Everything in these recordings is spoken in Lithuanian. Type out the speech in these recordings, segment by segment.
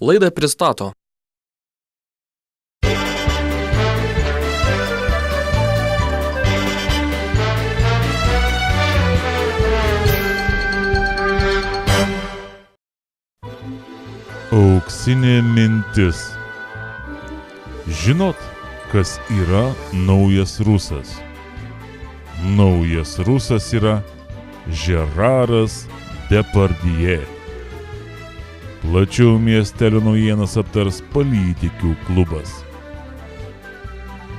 Laidą pristato Auksinė mintis. Žinot, kas yra naujas rusas? Naujas rusas yra Žeraras Depardjė. Plačiau miestelio naujienas aptars Politikių klubas.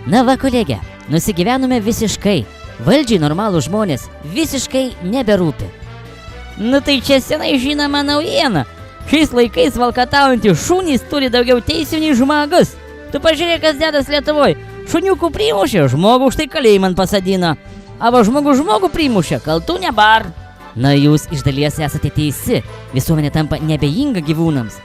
Na va, kolegė, nusigyvenome visiškai. Valdžiai normalų žmonės visiškai neberūpi. Nu tai čia senai žinoma naujiena. Šiais laikais valkataujantys šunys turi daugiau teisių nei žmogus. Tu pažiūrėk, kas dedas Lietuvoj. Šuniukų primušė, žmogų už tai kalėjimą pasadina. Arba žmogų primušė, kaltų nebar. Na, jūs iš dalies esate teisi. Visuomenė tampa nebejinga gyvūnams.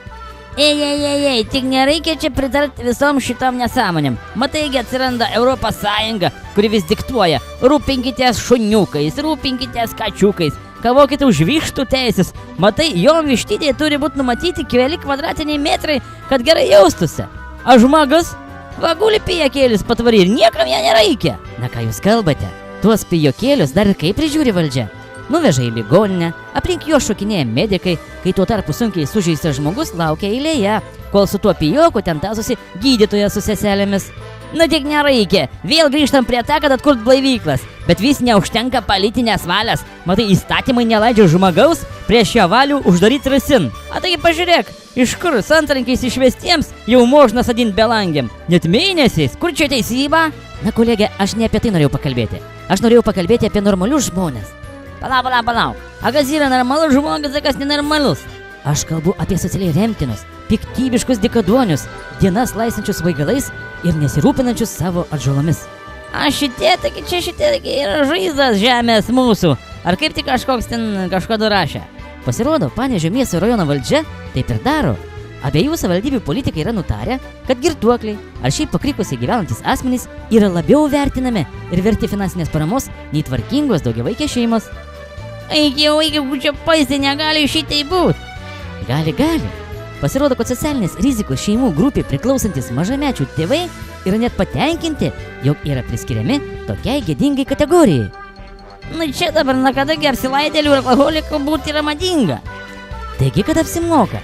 Ei, tik nereikia čia pritarti visom šitom nesąmonėm. Mataigi atsiranda Europos Sąjunga, kuri vis diktuoja: rūpinkitės šuniukais, rūpinkitės kačiukais, kavokite už vištų teisės. Matai, jom vištytėje turi būti numatyti keli kvadratiniai metrai, kad gerai jaustųsi. A žmogus? Va guli pijokėlis patvari ir niekam ją nereikia. Na ką jūs kalbate? Tuos pijokėlius dar ir kaip prižiūri valdžia. Nuveža į ligoninę, aplink juos šokinėja medikai, kai tuo tarpu sunkiai sužeistas žmogus laukia eilėje, kol su tuo pijoku ten tąsosi gydytojas su seselėmis. Na tik nereikia, vėl grįžtam prie tą, kad atkurt blaivyklas, bet vis neužtenka politinės valios. Matai, įstatymai neleidžia žmogaus prieš jo valių uždaryti rasin. A taigi pažiūrėk, iš kur santrankiais išvestiems jau možna sadint belangiam, net mėnesiais, kur čia teisybė? Na kolegė, aš ne apie tai norėjau pakalbėti. Aš norėjau pakalbėti apie normalius žmonės. Palauk. A kas yra normalus žmogus, a kas nenormalus? Aš kalbu apie socialiai remtinus, piktybiškus dykaduonius, dienas laisančius svaigalais ir nesirūpinančius savo atžalomis. A šitie yra žaizdas žemės mūsų. Ar kaip tik kažkoks ten kažkada rašė? Pasirodo, Panevėžio miesto rajono valdžia taip ir daro. Abiejų savivaldybių politikai yra nutarę, kad girtuokliai ar šiaip pakrikusiai gyvenantys asmenys yra labiau vertinami ir verti finansinės paramos nei tvarkingos daugiavaikės šeimos. Eik jau, čia paistai negali šitai būt. Gali. Pasirodo, kad socialinės rizikos šeimų grupė priklausantis mažamečių tėvai yra net patenkinti, jog yra priskiriami tokiai gėdingai kategorijai. Na čia dabar kadagi apsilaidėlių ir alkoholikų būti yra madinga. Taigi, kad apsimoka.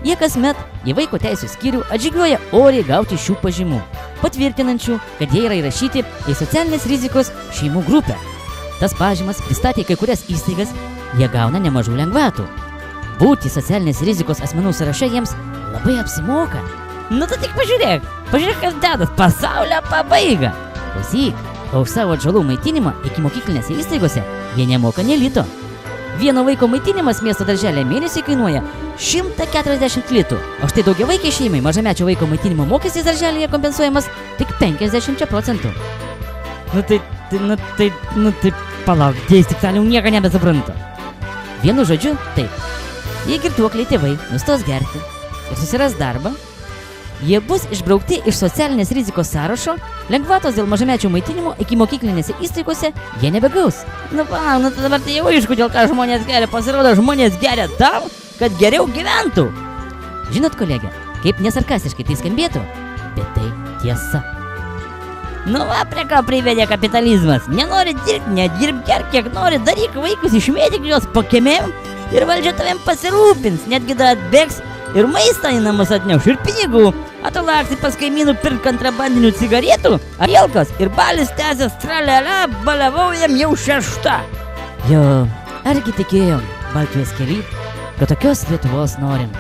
Jie kasmet į vaiko teisų skyrių atžygiuoja oriai gauti šių pažymų, patvirtinančių, kad jie yra įrašyti į socialinės rizikos šeimų grupę. Tas pažymas pristatė kai kurias įstaigas, jie gauna nemažų lengvatų. Būti socialinės rizikos asmenų sąraše jiems labai apsimoka. Nu tai tik pažiūrėk, kas dedas, pasaulio pabaiga. Klausyk, o už savo atžalų maitinimą iki mokyklinėse įstaigose jie nemoka nė lito. Vieno vaiko maitinimas miesto darželė mėnesį kainuoja 140 litų, o štai daugiavaikiai šeimai mažamečio vaiko maitinimo mokestis darželėje kompensuojamas tik 50%. Nu tai palauk, dėstyk, nieko nebesuprantu. Vienu žodžiu, taip, jei girtuokliai tėvai nustos gerti ir susiras darbą, jie bus išbraukti iš socialinės rizikos sąrašo, lengvatos dėl mažamečio maitinimo iki mokyklinėse įstaigose jie nebegaus. Nu tai dabar tai jau aišku, dėl ką žmonės geria. Pasirodo, žmonės geria tam, kad geriau gyventų. Žinot, kolegė, kaip nesarkastiškai tai skambėtų, bet tai tiesa. Nu va, prie ką privedė kapitalizmas. Nenori dirbti, nedirbk, gerk kiek nori, daryk vaikus, išmėtyk juos po kiemėm ir valdžia tavim pasirūpins, netgi da atbėgs ir maistą į namus atneš ir pinigų. A tu laksi pas kaimynų pirkt kontrabandinių cigaretų, ar jelkos ir balis tęsės tralala, baliavaujam jau 6. Jo, argi tikėjom Baltijos kely, kad tokios Lietuvos norim.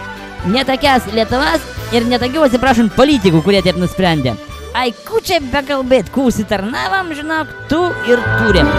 Netokias Lietuvos ir netokių, atsiprašant, politikų, kurie taip nusprendė. Ai, ku čia bekalbėt, ku užsitarnavam, žinok, tu ir turim.